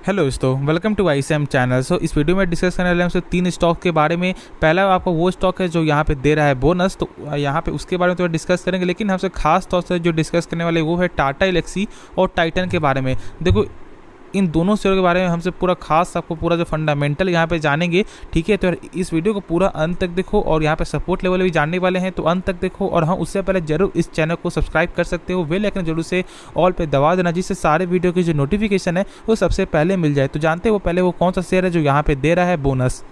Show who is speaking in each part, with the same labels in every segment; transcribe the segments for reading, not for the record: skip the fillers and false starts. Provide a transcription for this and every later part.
Speaker 1: Hello दोस्तों, welcome to ICM channel. इस video में डिस्कस करने वाले हैं हमसे 3 स्टॉक के बारे में। पहला आपको वो स्टॉक है जो यहाँ पे दे रहा है बोनस, तो यहाँ पे उसके बारे में तो डिस्कस करेंगे, लेकिन हमसे खास तौर से जो डिस्कस करने वाले वो है टाटा एल्क्सी और टाइटन के बारे में। देखो, इन दोनों शेयर के बारे में हमसे पूरा खास आपको पूरा जो फंडामेंटल यहाँ पे जानेंगे, ठीक है। तो इस वीडियो को पूरा अंत तक देखो और यहाँ पे सपोर्ट लेवल भी जानने वाले हैं, तो अंत तक देखो। और हाँ, उससे पहले जरूर इस चैनल को सब्सक्राइब कर सकते हो, बेल आइकन जरूर से ऑल पे दबा देना, जिससे सारे वीडियो की जो नोटिफिकेशन है वो सबसे पहले मिल जाए। तो जानते हो पहले वो कौन सा शेयर है जो यहाँ पे दे रहा है बोनस।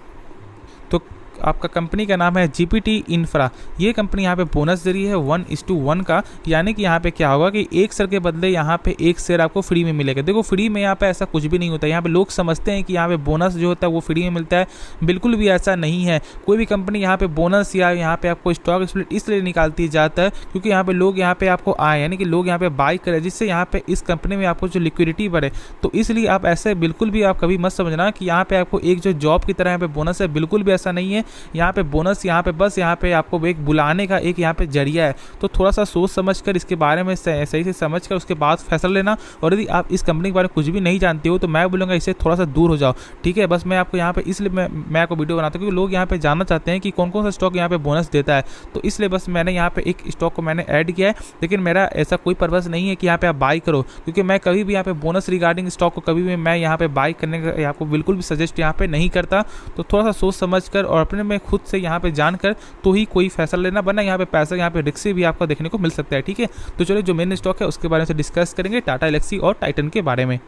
Speaker 1: तो आपका कंपनी का नाम है जीपीटी इंफ्रा। ये कंपनी यहाँ पे बोनस दे रही है 1:1 का, यानी कि यहाँ पे क्या होगा कि एक शेयर के बदले यहाँ पे एक शेयर आपको फ्री में मिलेगा। देखो, फ्री में यहाँ पे ऐसा कुछ भी नहीं होता। यहाँ पे लोग समझते हैं कि यहाँ पे बोनस जो होता है वो फ्री में मिलता है, बिल्कुल भी ऐसा नहीं है। कोई भी कंपनी यहाँ पे बोनस या यहाँ पे आपको स्टॉक स्प्लिट इसलिए निकालती जाता है क्योंकि यहाँ पे लोग यहाँ पे आपको आए, यानी कि लोग यहाँ पे बाई करें, जिससे यहाँ पे इस कंपनी में आपको जो लिक्विडिटी बढ़े। तो इसलिए आप ऐसे बिल्कुल भी आप कभी मत समझना कि यहाँ पे आपको एक जो जॉब की तरह यहाँ पे बोनस है, बिल्कुल भी ऐसा नहीं है। यहाँ पे बोनस यहाँ पे बस यहाँ पे आपको एक बुलाने का एक यहाँ पे जरिया है। तो थोड़ा सा सोच समझकर इसके बारे में सही से समझकर उसके बाद फैसला लेना। और यदि आप इस कंपनी के बारे में कुछ भी नहीं जानते हो तो मैं बोलूँगा इससे थोड़ा सा दूर हो जाओ, ठीक है। बस मैं आपको यहाँ पे इसलिए मैं आपको वीडियो बनाता हूँ क्योंकि लोग यहाँ पे जानना चाहते हैं कि कौन कौन सा स्टॉक यहाँ पे बोनस देता है। तो इसलिए बस मैंने यहाँ पे एक स्टॉक को मैंने ऐड किया है, लेकिन मेरा ऐसा कोई पर्पस नहीं है कि यहाँ पे आप बाई करो, क्योंकि मैं कभी भी यहाँ पे बोनस रिगार्डिंग स्टॉक को कभी भी मैं यहाँ पे बाई करने का आपको बिल्कुल भी सजेस्ट यहाँ पे नहीं करता। तो थोड़ा सा सोच समझ कर और अपने में खुद से यहाँ पे जानकर तो ही कोई फैसला लेना, वरना यहाँ पे पैसा यहाँ पे रिस्क भी आपको देखने को मिल सकता है, ठीक है। तो चलिए जो मेन स्टॉक है उसके बारे में डिस्कस करेंगे, टाटा एल्क्सी और टाइटन के बारे में।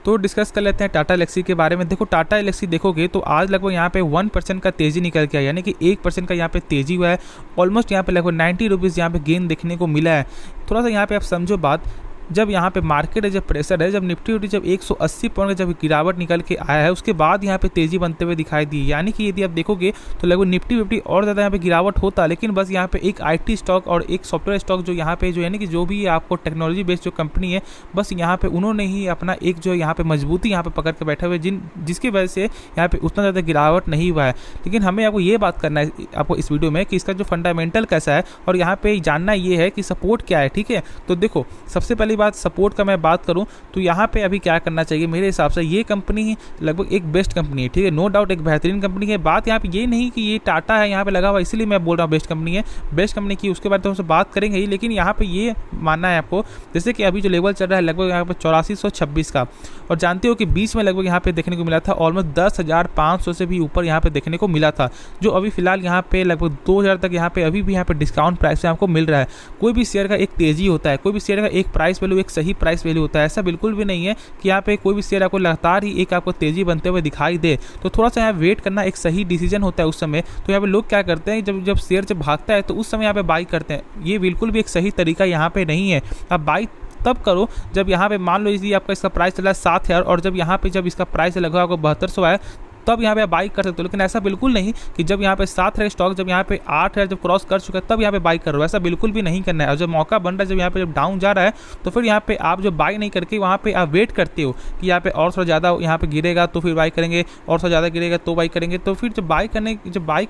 Speaker 1: तो डिस्कस कर लेते हैं टाटा एल्क्सी के बारे में। देखो, टाटा एल्क्सी देखोगे तो आज लगभग यहाँ पे 1% का तेजी निकल के आया, यानी कि 1% का यहाँ पे तेजी हुआ है। ऑलमोस्ट यहाँ पे लगभग 90 रुपीज़ यहाँ पे गेन देखने को मिला है। थोड़ा सा यहाँ पे आप समझो बात, जब यहाँ पे मार्केट है, जब प्रेशर है, जब निफ्टी जब 180 पॉइंट का जब गिरावट निकल के आया है, उसके बाद यहाँ पे तेजी बनते हुए दिखाई दी। यानी कि यदि आप देखोगे तो लगभग निफ्टी 50 और ज़्यादा यहाँ पे गिरावट होता, लेकिन बस यहाँ पे एक आईटी स्टॉक और एक सॉफ्टवेयर स्टॉक जो यहाँ पे जो यानी कि जो भी आपको टेक्नोलॉजी बेस्ड जो कंपनी है, बस यहाँ पे उन्होंने ही अपना एक जो यहाँ पे मजबूती यहाँ पे पकड़ के बैठे हुए, जिसकी वजह से यहाँ पे उतना ज़्यादा गिरावट नहीं हुआ है। लेकिन हमें आपको ये बात करना है आपको इस वीडियो में कि इसका जो फंडामेंटल कैसा है और यहाँ पे जानना ये है कि सपोर्ट क्या है, ठीक है। तो देखो, सबसे पहली बात सपोर्ट का मैं बात करूं तो यहाँ पे अभी क्या करना चाहिए मेरे हिसाब से, ये कंपनी लगभग एक बेस्ट कंपनी है, ठीक है। नो डाउट एक बेहतरीन कंपनी है। बात यहाँ पे ये नहीं कि ये टाटा है यहाँ पे लगा हुआ, इसलिए मैं बोल रहा हूँ बेस्ट कंपनी है। बेस्ट कंपनी की उसके बारे में हमसे बात करेंगे ही, लेकिन यहाँ पे ये मानना है आपको, जैसे कि अभी जो लेवल चल रहा है लगभग यहाँ पे 8426 का, और जानते हो कि बीच में लगभग यहाँ पे देखने को मिला था ऑलमोस्ट 10,500 से भी ऊपर यहाँ पे देखने को मिला था, जो अभी फिलहाल यहाँ पे लगभग 2000 तक यहाँ पे अभी भी यहाँ पे डिस्काउंट प्राइस में आपको मिल रहा है। कोई भी शेयर का एक तेजी होता है, कोई भी शेयर का एक प्राइस वैल्यू, एक सही प्राइस वैल्यू होता है। ऐसा बिल्कुल भी नहीं है कि यहाँ पे कोई भी शेयर आपको लगातार ही एक आपको तेजी बनते हुए दिखाई दे। तो थोड़ा सा यहाँ वेट करना एक सही डिसीजन होता है उस समय। तो यहाँ पे लोग क्या करते हैं, जब शेयर जब भागता है तो उस समय यहाँ पे बाई करते हैं। ये बिल्कुल भी एक सही तरीका यहाँ पे नहीं है। आप बाई तब करो जब यहाँ पे मान लो यदि आपका इसका प्राइस चला है 7,000 और जब यहाँ पे जब इसका प्राइस लगभग आपको 7200 आया, तब यहाँ पे बाई कर सकते हो। लेकिन ऐसा बिल्कुल नहीं कि जब यहाँ पे 7,000 स्टॉक जब यहाँ पे 8,000 जब क्रॉस कर चुका है तब यहाँ पे बाई करो, ऐसा बिल्कुल भी नहीं करना है। और जब मौका बन रहा है, जब यहाँ पे जब डाउन जा रहा है, तो फिर यहाँ पे आप जो बाई नहीं करके वहाँ पे आप वेट करते हो कि यहाँ पे और थोड़ा ज़्यादा यहाँ पे गिरेगा तो फिर बाई करेंगे, और थोड़ा ज़्यादा गिरेगा तो बाई करेंगे। तो फिर जब बाई करने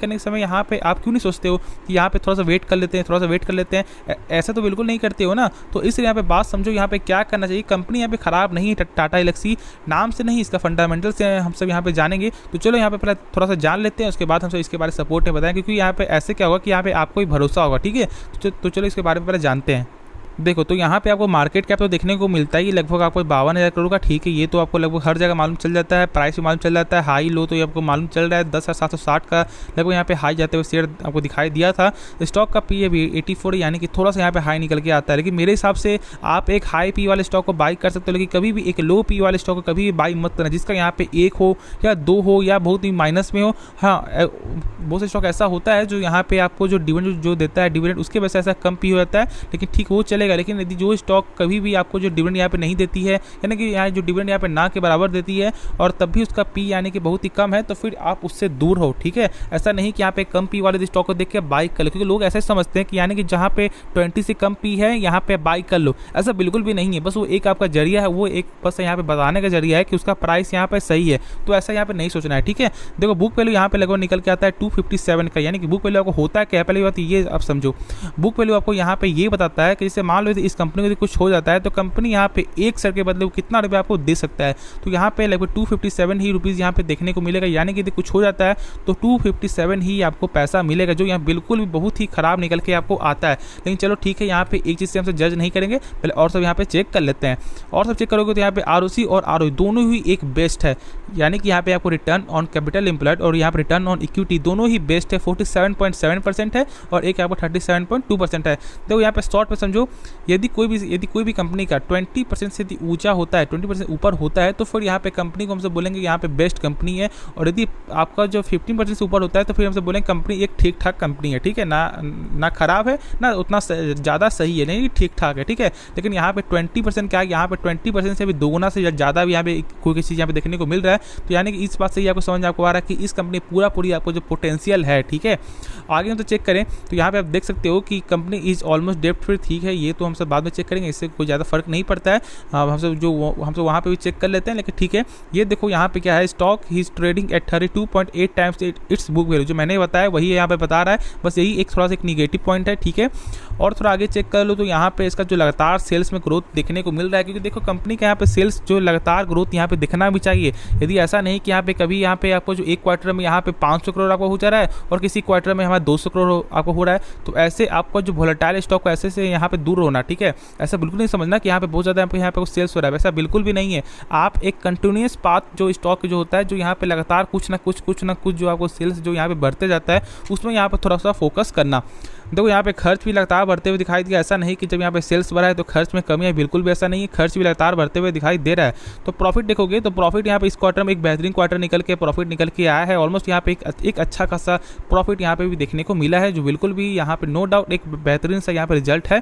Speaker 1: के समय यहाँ पे आप क्यों नहीं सोचते हो कि यहाँ पे थोड़ा सा वेट कर लेते हैं, थोड़ा सा वेट कर लेते हैं, ऐसा तो बिल्कुल नहीं करते हो ना। तो इसलिए यहाँ पे बात समझो, यहाँ पे क्या करना चाहिए। कंपनी यहाँ पे खराब नहीं है, टाटा एल्क्सी नाम से नहीं, इसका फंडामेंटल से हम सब यहाँ पे जानेंगे। तो चलो यहाँ पे पहले थोड़ा सा जान लेते हैं, उसके बाद हमसे इसके बारे में सपोर्ट है बताएं, क्योंकि यहाँ पे ऐसे क्या होगा कि यहाँ पे आपको ही भरोसा होगा, ठीक है। तो चलो इसके बारे में पहले जानते हैं। देखो, तो यहाँ पे आपको मार्केट कैप तो देखने को मिलता है, ये लगभग आपको 52,000 करोड़ का, ठीक है। ये तो आपको लगभग हर जगह मालूम चल जाता है, प्राइस भी मालूम चल जाता है, हाई लो तो ये आपको मालूम चल रहा है। 10,760 का लगभग यहाँ पे हाई जाते हुए शेयर आपको दिखाई दिया था। स्टॉक का पी भी 84, यानी कि थोड़ा सा यहाँ पे हाई निकल के आता है। लेकिन मेरे हिसाब से आप एक हाई पी वाले स्टॉक को बाई कर सकते हो, लेकिन कभी भी एक लो पी वाले स्टॉक को कभी भी बाई मत करना जिसका यहाँ पे 1 हो या 2 हो या बहुत ही माइनस में हो। हाँ, बहुत से स्टॉक ऐसा होता है जो यहाँ पे आपको जो डिविडेंड जो देता है, डिविडेंड उसके वजह से ऐसा कम पी हो जाता है, लेकिन ठीक वो चलेगा। लेकिन यदि जो स्टॉक कभी भी आपको जो डिविडेंड यहाँ पे नहीं देती है, यानी कि यहाँ जो डिविडेंड यहाँ पे ना के बराबर देती है और तब भी उसका पी यानी कि बहुत ही कम है, तो फिर आप उससे दूर हो, ठीक है। ऐसा नहीं कि यहाँ पे कम पी वाले स्टॉक को देख के बाई कर लो, क्योंकि लोग ऐसे समझते हैं कि यानी कि जहाँ पे 20 से कम पी है यहाँ पे बाई कर लो। ऐसा बिल्कुल भी नहीं है, बस वो एक आपका जरिया है, वो एक बस यहाँ पे बताने का जरिया है कि उसका प्राइस यहाँ पे सही है। तो ऐसा यहाँ पे नहीं सोचना है, ठीक है। देखो, बुक वैल्यू यहाँ पे लगभग निकल के आता है 257 का, यानी कि बुक वैल्यू आपको होता है क्या, पहले बात ये आप समझो। बुक वैल्यू आपको यहाँ पे ये बताता है कि जैसे मान लो इस कंपनी को यदि कुछ हो जाता है तो कंपनी यहाँ पे 1 शेयर के बदले कितना रुपये आपको दे सकता है, तो यहाँ पे लगभग 257 ही रुपीज़ यहाँ पे देखने को मिलेगा। यानी कि यदि कुछ हो जाता है तो 257 ही आपको पैसा मिलेगा, जो यहाँ बिल्कुल भी बहुत ही खराब निकल के आपको आता है। लेकिन चलो ठीक है, यहाँ पे एक चीज़ से हमसे जज नहीं करेंगे, पहले और सब यहाँ पे चेक कर लेते हैं। और सब चेक करोगे तो यहाँ पे ROC और ROE दोनों ही एक बेस्ट है। यानी कि यहाँ पे आपको रिटर्न ऑन कैपिटल एम्प्लॉयड और यहाँ पे रिटर्न ऑन इक्विटी दोनों ही बेस्ट है। 47.7% है और एक आपको 37.2% है। देखो यहाँ पे शॉर्ट में समझो, यदि कोई भी कंपनी का 20% से यदि ऊंचा होता है, 20% ऊपर होता है, तो फिर यहाँ पे कंपनी को हमसे बोलेंगे यहाँ पे बेस्ट कंपनी है। और यदि आपका जो 15% से ऊपर होता है तो फिर हमसे बोलेंगे कंपनी एक ठीक ठाक कंपनी है। ठीक है, ना खराब है ना उतना ज़्यादा सही है, नहीं ठीक ठाक है। ठीक है, लेकिन यहाँ पे 20% क्या है, यहाँ पे 20% से भी दोगुना से ज़्यादा भी यहाँ पे कोई चीज़ यहाँ पे देखने को मिल रहा है। तो यानी कि इस बात से ही आपको समझ आपको आ रहा है कि इस कंपनी पूरी आपको जो पोटेंशियल है। ठीक है, आगे हम तो चेक करें तो यहाँ पे आप देख सकते हो कि कंपनी इज ऑलमोस्ट डेप्ट फ्री। ठीक है, ये तो हम सब बाद में चेक करेंगे, इससे कोई ज़्यादा फर्क नहीं पड़ता है। हम सब वहाँ पे भी चेक कर लेते हैं। लेकिन ठीक है, ये देखो यहाँ पे क्या है, stock he is trading at 32.8 times it's book value. जो मैंने बताया वही यहाँ पे बता रहा है, बस यही एक थोड़ा सा एक निगेटिव पॉइंट है। ठीक है, और थोड़ा आगे चेक कर लो तो यहाँ पे इसका जो लगातार सेल्स में ग्रोथ देखने को मिल रहा है, क्योंकि देखो कंपनी का यहाँ पे सेल्स जो लगातार ग्रोथ यहाँ पे दिखना भी चाहिए। यदि ऐसा नहीं कि यहाँ पे कभी यहाँ पे आपको जो एक क्वार्टर में यहाँ पे 500 करोड़ आपको हो जा रहा है और किसी क्वार्टर में हमारा 200 करोड़ आपको हो रहा है, तो ऐसे आपका जो वोलेटाइल स्टॉक को ऐसे से यहाँ पे दूर होना। ठीक है, ऐसा बिल्कुल नहीं समझना कि यहाँ पे बहुत ज़्यादा यहाँ पे सेल्स हो रहा है, ऐसा बिल्कुल भी नहीं है। आप एक कंटिन्यूस पाथ जो स्टॉक जो होता है, जो यहाँ पे लगातार कुछ ना कुछ जो आपको सेल्स जो यहाँ पे बढ़ते जाता है, उसमें यहाँ पे थोड़ा सा फोकस करना। देखो यहाँ पे खर्च भी लगातार बढ़ते हुए दिखाई दिया। ऐसा नहीं कि जब यहाँ पे सेल्स बढ़ा है तो खर्च में कमी है, बिल्कुल भी ऐसा नहीं है, खर्च भी लगातार बढ़ते हुए दिखाई दे रहा है। तो प्रॉफिट देखोगे तो प्रॉफिट यहाँ पे इस क्वार्टर में एक बेहतरीन क्वार्टर प्रॉफिट निकल के आया है। ऑलमोस्ट यहाँ पे एक अच्छा खासा प्रॉफिट यहाँ पे भी देखने को मिला है, जो बिल्कुल भी यहाँ पे नो डाउट एक बेहतरीन सा यहाँ पे रिजल्ट है।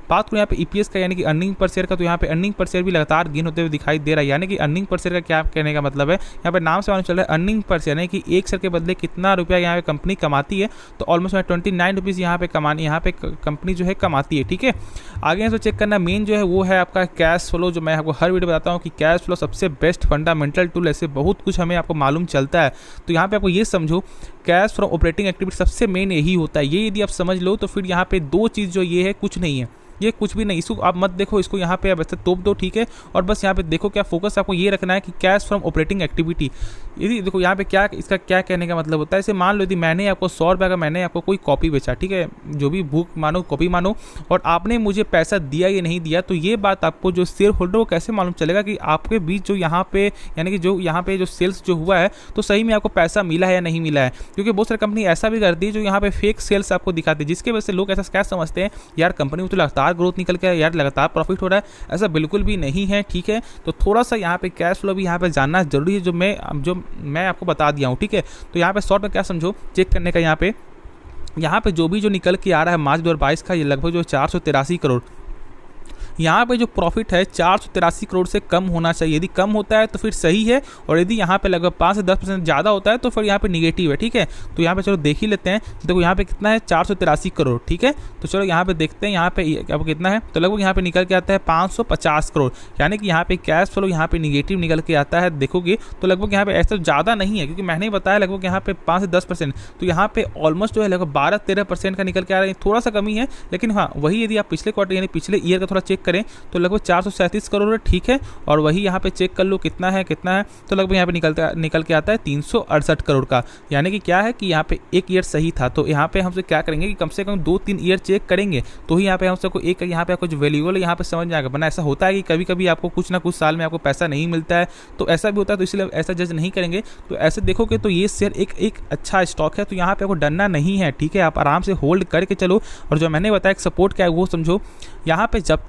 Speaker 1: बात करूँ यहाँ पे EPS का यानी कि अर्निंग पर शेयर का, तो यहाँ पे अर्निंग पर शेयर भी लगातार गेन होते हुए दिखाई दे रहा है। यानी कि अर्निंग पर शेयर का क्या कहने का मतलब है, यहाँ पे नाम से मालूम चल रहा है अर्निंग पर शेयर, यानी कि एक शेयर के बदले कितना रुपया यहाँ पे कंपनी कमाती है। तो ऑलमोस्ट 29 रुपीज़ यहाँ पे कंपनी जो है कमाती है। ठीक है, आगे तो चेक करना मेन जो है वो है आपका कैश फ्लो, जो मैं आपको हर वीडियो बताता हूँ कि कैश फ्लो सबसे बेस्ट फंडामेंटल टूल, ऐसे बहुत कुछ हमें आपको मालूम चलता है। तो यहाँ पे आपको ये समझो, कैश फ्रॉम ऑपरेटिंग एक्टिविटी सबसे मेन यही होता है। ये यदि आप समझ लो तो फिर यहाँ पे दो चीज़ जो ये है कुछ नहीं है, ये कुछ भी नहीं। इसको आप मत देखो, इसको यहाँ पे आप ऐसे तोप दो। ठीक है, और बस यहाँ पे देखो क्या फोकस आपको ये रखना है कि कैश फ्रॉम ऑपरेटिंग एक्टिविटी। यदि देखो यहाँ पे क्या इसका क्या कहने का मतलब होता है, इसे मान लो यदि मैंने आपको 100 रुपये का मैंने आपको कोई कॉपी बेचा, ठीक है, जो भी बुक मानो कॉपी मानो, और आपने मुझे पैसा दिया या नहीं दिया, तो ये बात आपको जो शेयर होल्डर को कैसे मालूम चलेगा कि आपके बीच जो यहाँ पे यानी कि जो यहाँ पे जो सेल्स जो हुआ है तो सही में आपको पैसा मिला है या नहीं मिला है। क्योंकि बहुत सारी कंपनी ऐसा भी करती है जो यहाँ पे फेक सेल्स आपको दिखाती है, जिसके वजह से लोग ऐसा क्या समझते हैं, यार कंपनी में तो लगातार ग्रोथ निकल के यार लगातार प्रॉफिट हो रहा है। ऐसा बिल्कुल भी नहीं है। ठीक है, तो थोड़ा सा यहाँ पे कैश फ्लो भी यहाँ पे जानना जरूरी है, जो मैं आपको बता दिया हूँ। ठीक है, तो यहाँ पे शॉर्ट में क्या समझो चेक करने का, यहाँ पे जो निकल के आ रहा है मार्च 2022 का, ये लगभग जो 483 करोड़, यहाँ पे जो प्रॉफिट है 483 करोड़ से कम होना चाहिए। यदि कम होता है तो फिर सही है, और यदि यहाँ पे लगभग 5 से 10% ज़्यादा होता है तो फिर यहाँ पे निगेटिव है। ठीक है, तो यहाँ पे चलो देख ही लेते हैं। देखो यहाँ पे कितना है, 483 करोड़। ठीक है, तो चलो यहाँ पे देखते हैं यहाँ पे अब कितना है, तो लगभग यहाँ पे निकल के आता है 550 करोड़। यानी कि यहाँ पे कैश फ्लो यहाँ पे निगेटिव निकल के आता है। देखोगे तो लगभग यहाँ पे ऐसा ज़्यादा नहीं है, क्योंकि मैंने बताया लगभग यहाँ पे 5 से 10%, तो यहाँ पे ऑलमोस्ट जो है लगभग 12-13% का निकल के आ रहा है। थोड़ा सा कमी है, लेकिन हाँ वही यदि आप पिछले क्वार्टर यानी पिछले ईयर का थोड़ा चेक करें तो लगभग 437 करोड़ है। ठीक है, और वही यहाँ पे चेक कर लो कितना है, तो लगभग यहाँ पे निकल के आता है 368 करोड़ का। यानी कि क्या है कि यहाँ पे एक ईयर सही था। तो यहाँ पे हमसे क्या करेंगे कि कम से कम 2-3 ईयर चेक करेंगे, तो ही यहाँ पे हमसे कोई एक यहाँ पे कुछ वैल्यूएबल यहाँ पे समझ में आएगा। वरना ऐसा होता है कि कभी कभी आपको कुछ ना कुछ साल में आपको पैसा नहीं मिलता है, तो ऐसा भी होता है। तो इसलिए ऐसा जज नहीं करेंगे। तो ऐसे देखोगे तो ये शेयर एक अच्छा स्टॉक है, तो यहाँ पे आपको डरना नहीं है। ठीक है, आप आराम से होल्ड करके चलो। और जो मैंने बताया सपोर्ट क्या है वो समझो। यहाँ पे जब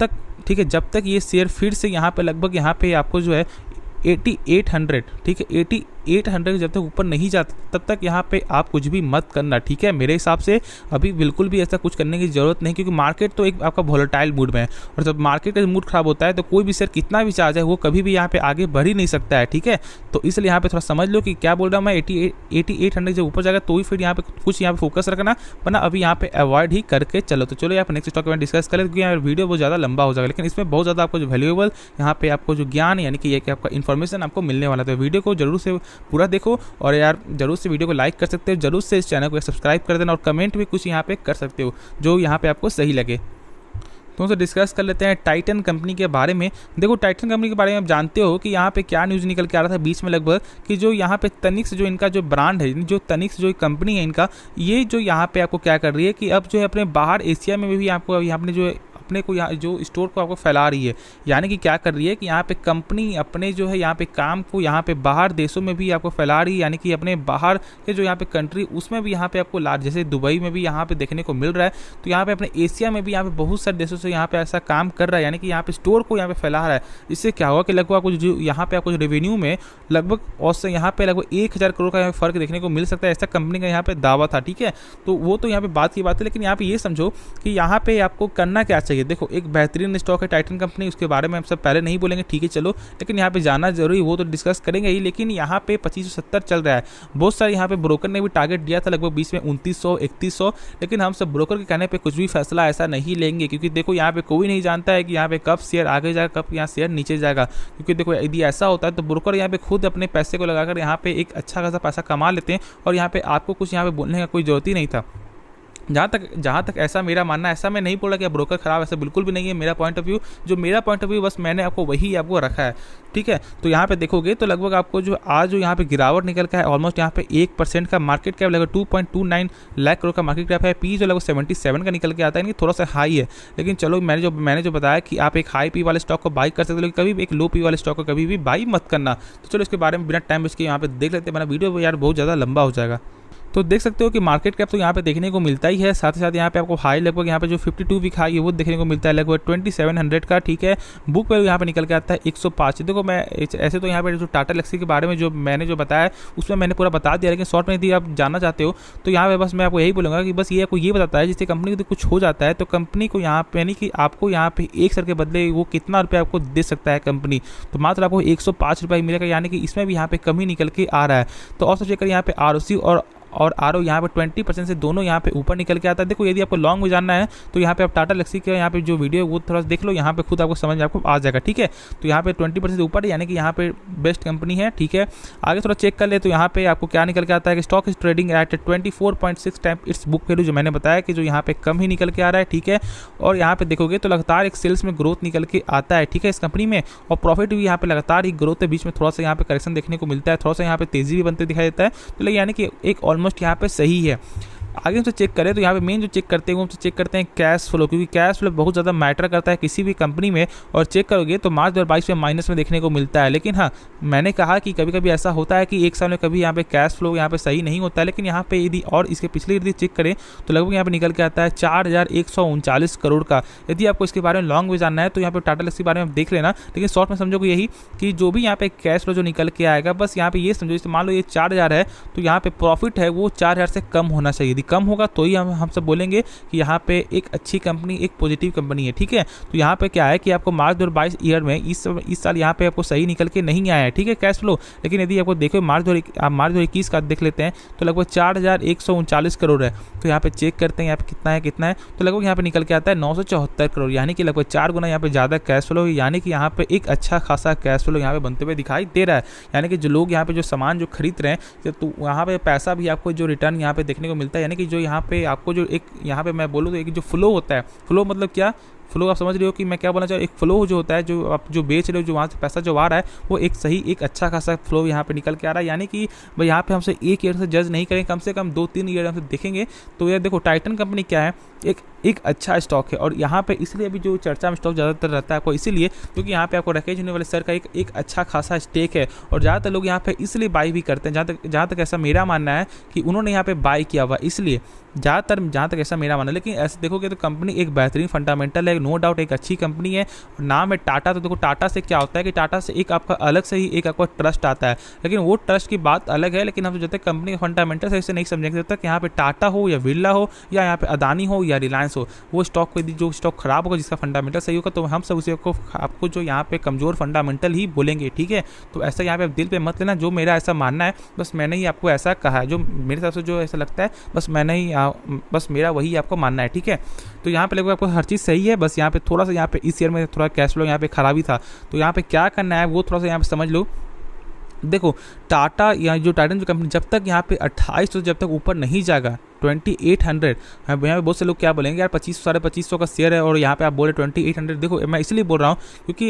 Speaker 1: तक ये शेयर फिर से यहाँ पे लगभग यहाँ पे आपको जो है 8800, ठीक है, 8800 जब तक ऊपर नहीं जाता तब तक यहाँ पे आप कुछ भी मत करना। ठीक है, मेरे हिसाब से अभी बिल्कुल भी ऐसा कुछ करने की ज़रूरत नहीं, क्योंकि मार्केट तो एक आपका वोलेटाइल मूड में है, और जब मार्केट का मूड खराब होता है तो कोई भी शेयर कितना भी चार्ज है वो कभी भी यहाँ पे आगे बढ़ ही नहीं सकता है। ठीक है, तो इसलिए यहाँ पे थोड़ा समझ लो कि क्या बोल रहा हूँ मैं। 8800 जब ऊपर जाएगा तो ही फिर यहाँ पे कुछ यहाँ पे फोकस रखना, वरना अभी यहाँ पे अवॉइड ही करके चलो। तो चलो यहाँ पे नेक्स्ट स्टॉक में डिस्कस करें, क्योंकि यहाँ वीडियो बहुत ज़्यादा लंबा हो जाएगा, लेकिन इसमें बहुत ज़्यादा आपको जो वैल्यूएबल यहाँ पे आपको जो ज्ञान यानी कि आपका इन्फॉर्मेशन आपको मिलने वाला है। तो वीडियो को जरूर से पूरा देखो, और यार जरूर से वीडियो को लाइक कर सकते हो, जरूर से इस चैनल को सब्सक्राइब कर देना, और कमेंट भी कुछ यहाँ पे कर सकते हो जो यहाँ पे आपको सही लगे। तो उनसे डिस्कस कर लेते हैं टाइटन कंपनी के बारे में। देखो टाइटन कंपनी के बारे में आप जानते हो कि यहाँ पे क्या न्यूज़ निकल के आ रहा था बीच में लगभग, कि जो यहाँ पे तनिक्स जो इनका जो ब्रांड है, जो तनिक्स जो कंपनी है इनका, ये जो यहाँ पे आपको क्या कर रही है कि अब जो है अपने बाहर एशिया में भी आपको यहाँ अपने जो अपने को यहाँ जो स्टोर को आपको फैला रही है। यानी कि क्या कर रही है कि यहाँ पे कंपनी अपने जो है यहाँ पे काम को यहाँ पे बाहर देशों में भी आपको फैला रही है, यानी कि अपने बाहर के जो यहाँ पे कंट्री उसमें भी यहाँ पे आपको जैसे दुबई में भी यहाँ पे देखने को मिल रहा है, तो यहाँ पे अपने एशिया में भी यहाँ पे बहुत सारे देशों से यहाँ पे ऐसा काम कर रहा है, यानी कि यहाँ पे स्टोर को यहाँ पे फैला रहा है। इससे क्या होगा कि लगभग आपको जो यहाँ पे आपको रेवेन्यू में लगभग और से यहाँ पे लगभग 1000 करोड़ का फर्क देखने को मिल सकता है, ऐसा कंपनी का यहाँ पे दावा था। ठीक है, तो वो तो यहाँ पे बात की बात है, लेकिन यहाँ पे ये समझो कि यहाँ पे आपको करना क्या चाहिए। देखो एक बेहतरीन स्टॉक है टाइटन कंपनी, उसके बारे में हम सब पहले नहीं बोलेंगे, ठीक है चलो, लेकिन यहाँ पे जाना जरूरी, वो तो डिस्कस करेंगे ही। लेकिन यहाँ पे 2570 चल रहा है। बहुत सारे यहाँ पे ब्रोकर ने भी टारगेट दिया था लगभग बीच में 2900 3100, लेकिन हम सब ब्रोकर के कहने पे कुछ भी फैसला ऐसा नहीं लेंगे, क्योंकि देखो यहाँ पे कोई नहीं जानता है कि यहाँ पे कब शेयर आगे जाएगा, कब यहाँ शेयर नीचे जाएगा। क्योंकि देखो यदि ऐसा होता है तो ब्रोकर यहाँ पे खुद अपने पैसे को लगाकर यहाँ पे एक अच्छा खासा पैसा कमा लेते हैं, और यहाँ पे आपको कुछ यहाँ पे बोलने का कोई जरूरत ही नहीं था। जहाँ तक ऐसा मेरा मानना है, ऐसा मैं नहीं बोल रहा कि ब्रोकर खराब, ऐसा बिल्कुल भी नहीं है। मेरा पॉइंट ऑफ व्यू, जो मेरा पॉइंट ऑफ व्यू बस मैंने आपको वही आपको रखा है। ठीक है, तो यहाँ पे देखोगे तो लगभग आपको जो आज जो यहाँ पे गिरावट निकल का है ऑलमोस्ट यहाँ पे 1% का मार्केट कैप, लगभग 2.29 लाख करोड़ का मार्केट कैप है। पी जो लगभग 77 का निकल के आता है, थोड़ा सा हाई है, लेकिन चलो मैंने जो बताया कि आप एक हाई पी वाले स्टॉक को बाई कर सकते हो, लेकिन कभी भी एक लो पी वाले स्टॉक को कभी भी बाई मत करना। तो चलो इसके बारे में बिना टाइम वेस्ट के यहाँ पे देख लेते हैं, मेरा वीडियो यार बहुत ज़्यादा लंबा हो जाएगा। तो देख सकते हो कि मार्केट कैप तो यहाँ पे देखने को मिलता ही है, साथ ही साथ यहाँ पे आपको हाई लगभग यहाँ पे जो 52 वीक हाई है वो देखने को मिलता है लगभग 2700 का। ठीक है, बुक वैल्यू यहाँ पे निकल के आता है 105। देखो मैं ऐसे तो यहाँ पे जो टाटा एल्क्सी के बारे में जो मैंने जो बताया उसमें मैंने पूरा बता दिया, लेकिन शॉर्ट में यदि आप जानना चाहते हो तो यहाँ पे बस मैं आपको यही बोलूँगा कि बस ये आपको ये बताता है जिससे कंपनी को कुछ हो जाता है तो कंपनी को यहाँ पे यानी कि आपको यहाँ पे 1 शेयर के बदले वो कितना रुपये आपको दे सकता है कंपनी, तो मात्र आपको 105 रुपये मिलेगा, यानी कि इसमें भी यहाँ पे कमी निकल के आ रहा है। तो और सबसे यहाँ पे आरओसी और आरओ यहाँ पे 20% से दोनों यहाँ पे ऊपर निकल के आता है। देखो यदि आपको लॉन्ग में जानना है तो यहाँ पे आप टाटा एल्क्सी के यहाँ पे जो वीडियो है वो थोड़ा सा देख लो, यहाँ पे खुद आपको समझ आपको आ जाएगा। ठीक है, तो यहाँ पे 20% से ऊपर है, यानी कि यहाँ पे बेस्ट कंपनी है। ठीक है, आगे थोड़ा चेक कर ले तो यहाँ पे आपको क्या निकल के आता है कि stock is trading at 24.6 time it's book value, जो मैंने बताया कि जो यहाँ पे कम ही निकल के आ रहा है। ठीक है, और यहाँ पे देखोगे तो लगातार एक सेल्स में ग्रोथ निकल के आता है। ठीक है, इस कंपनी में, और प्रॉफिट भी यहाँ पे लगातार ही ग्रोथ है, बीच में थोड़ा सा यहाँ पे करेक्शन देखने को मिलता है, थोड़ा सा यहाँ पे तेजी भी बनते दिखाई देता है, तो यानी कि एक ऑलमोस्ट यहाँ पे सही है। आगे हमसे चेक करें तो यहाँ पे मेन जो चेक करते हैं वो हमसे चेक करते हैं कैश फ्लो, क्योंकि कैश फ्लो बहुत ज़्यादा मैटर करता है किसी भी कंपनी में, और चेक करोगे तो मार्च 2022 में माइनस में देखने को मिलता है। लेकिन हाँ, मैंने कहा कि कभी कभी ऐसा होता है कि एक साल में कभी यहाँ पे कैश फ्लो यहाँ पे सही नहीं होता है, लेकिन यहाँ पे यदि और इसके पिछले यदि चेक करें तो लगभग यहाँ पे निकल के आता है 4139 करोड़ का। यदि आपको इसके बारे में लॉन्ग में जानना है तो यहाँ पे टाटा एल्क्सी के बारे में देख लेना, लेकिन शॉर्ट में समझो यही कि जो भी यहाँ पे कैश फ्लो जो निकल के आएगा, बस यहाँ पे ये समझो, जैसे मान लो ये 4000 है तो यहाँ पे प्रॉफिट है वो 4000 से कम होना चाहिए। यदि कम होगा तो ही हम सब बोलेंगे कि यहाँ पे एक अच्छी कंपनी, एक पॉजिटिव कंपनी है। ठीक है, तो यहाँ पे क्या है कि आपको मार्च 2022 ईयर में इस साल यहाँ पे आपको सही निकल के नहीं आया है। ठीक है, कैश फ्लो, लेकिन यदि आपको देखो मार्च 2021 का देख लेते हैं तो लगभग 4139 करोड़ है। तो यहाँ पे चेक करते हैं यहाँ पे कितना है, तो लगभग यहाँ पे निकल के आता है 974 करोड़, यानी कि लगभग 4 गुना यहाँ पे ज़्यादा कैश फ्लो, यानी कि यहाँ पे एक अच्छा खासा कैश फ्लो यहाँ पे बनते हुए दिखाई दे रहा है। यानी कि जो लोग यहाँ पे जो सामान जो खरीद रहे हैं तो वहाँ पे पैसा भी आपको जो रिटर्न यहाँ पे देखने को मिलता है, यानी कि जो यहाँ पे आपको जो एक यहाँ पे मैं बोलूँ तो एक जो फ्लो होता है, फ्लो मतलब क्या, फ्लो आप समझ रहे हो कि मैं क्या बोलना चाह रहा हूँ। एक फ्लो जो होता है, जो आप जो बेच रहे हो, जो वहाँ से पैसा जो आ रहा है वो एक सही एक अच्छा खासा फ्लो यहाँ पे निकल के आ रहा है। यानी कि भाई यहाँ पे हमसे एक ईयर से जज नहीं करें, कम से कम 2-3 ईयर हमसे देखेंगे। तो यार देखो टाइटन कंपनी क्या है, एक अच्छा स्टॉक है, और यहाँ पे इसलिए अभी जो चर्चा में स्टॉक ज़्यादातर रहता है आपको इसीलिए क्योंकि यहाँ पे आपको राकेश यूनिवर्सल सर का एक अच्छा खासा स्टेक है, और ज़्यादातर लोग यहाँ पे इसलिए बाई भी करते हैं। जहाँ तक ऐसा मेरा मानना है कि उन्होंने यहाँ पे बाई किया हुआ, इसलिए जहाँ तक ऐसा मेरा मानना है। लेकिन ऐसे देखोगे तो कंपनी एक बेहतरीन फंडामेंटल है, नो डाउट एक अच्छी कंपनी है, नाम है टाटा। तो देखो टाटा से क्या होता है कि टाटा से एक आपका अलग से ही एक आपका ट्रस्ट आता है, लेकिन वो ट्रस्ट की बात अलग है। लेकिन हम जब तक कंपनी का फंडामेंटल से ऐसे नहीं समझेंगे तब तक यहाँ पे टाटा हो या बिरला हो या यहाँ पे अदानी हो या रिलायंस हो, वो स्टॉक को यदि जो स्टॉक खराब होगा, जिसका फंडामेंटल सही होगा, तो हम सब उसे आपको जो यहाँ पे कमजोर फंडामेंटल ही बोलेंगे। ठीक है, तो ऐसा यहाँ पे दिल पे मत लेना, जो मेरा ऐसा मानना है बस मैंने ही आपको ऐसा कहा है, जो मेरे हिसाब से जो ऐसा लगता है बस मेरा वही आपको मानना है। ठीक है, तो यहाँ पे लगभग आपको हर चीज़ सही है, बस यहाँ पे थोड़ा सा यहाँ पे इस ईयर में थोड़ा कैश फ्लो यहाँ पे खराबी था, तो यहाँ पे क्या करना है वो थोड़ा सा यहाँ पे समझ लो। देखो टाटा या जो टाइटन जो कंपनी जब तक यहाँ पे 2800 जब तक ऊपर नहीं जाएगा, 2800। यहाँ पे बहुत से लोग क्या बोलेंगे यार 2500 का शेयर है और यहाँ पे आप बोले 2800। देखो मैं इसलिए बोल रहा हूँ क्योंकि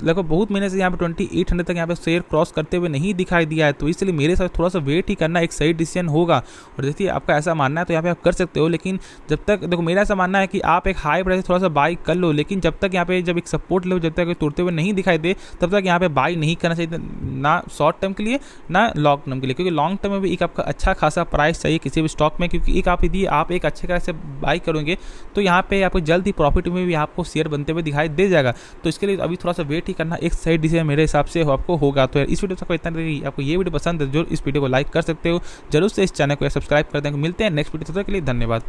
Speaker 1: लगभग बहुत महीने से यहाँ पे 2800 तक यहाँ पे शेयर क्रॉस करते हुए नहीं दिखाई दिया है, तो इसलिए मेरे साथ थोड़ा सा वेट ही करना एक सही डिसीजन होगा। और देखिए आपका ऐसा मानना है तो यहाँ पे आप कर सकते हो, लेकिन जब तक देखो मेरा ऐसा मानना है कि आप एक हाई प्राइस थोड़ा सा बाई कर लो, लेकिन जब तक यहाँ पे जब एक सपोर्ट लेवल जब तक तोड़ते हुए नहीं दिखाई दे तब तक यहाँ पे बाई नहीं करना चाहिए, ना शॉर्ट टर्म के लिए ना लॉन्ग टर्म के लिए, क्योंकि लॉन्ग टर्म में भी एक आपका अच्छा खासा प्राइस चाहिए किसी भी स्टॉक में, क्योंकि एक आप यदि आप एक अच्छे तरह से बाई करोगे तो यहाँ पे आपको जल्द ही प्रॉफिट में भी आपको शेयर बनते हुए दिखाई दे जाएगा। तो इसके लिए अभी थोड़ा सा वेट ही करना एक सही डिसीजन मेरे हिसाब से आपको होगा। तो इस वीडियो से इतना ही, आपको ये वीडियो पसंद है जो इस वीडियो को लाइक कर सकते हो, जरूर से इस चैनल को सब्सक्राइब कर देंगे। मिलते हैं नेक्स्ट वीडियो, तब तक के लिए धन्यवाद।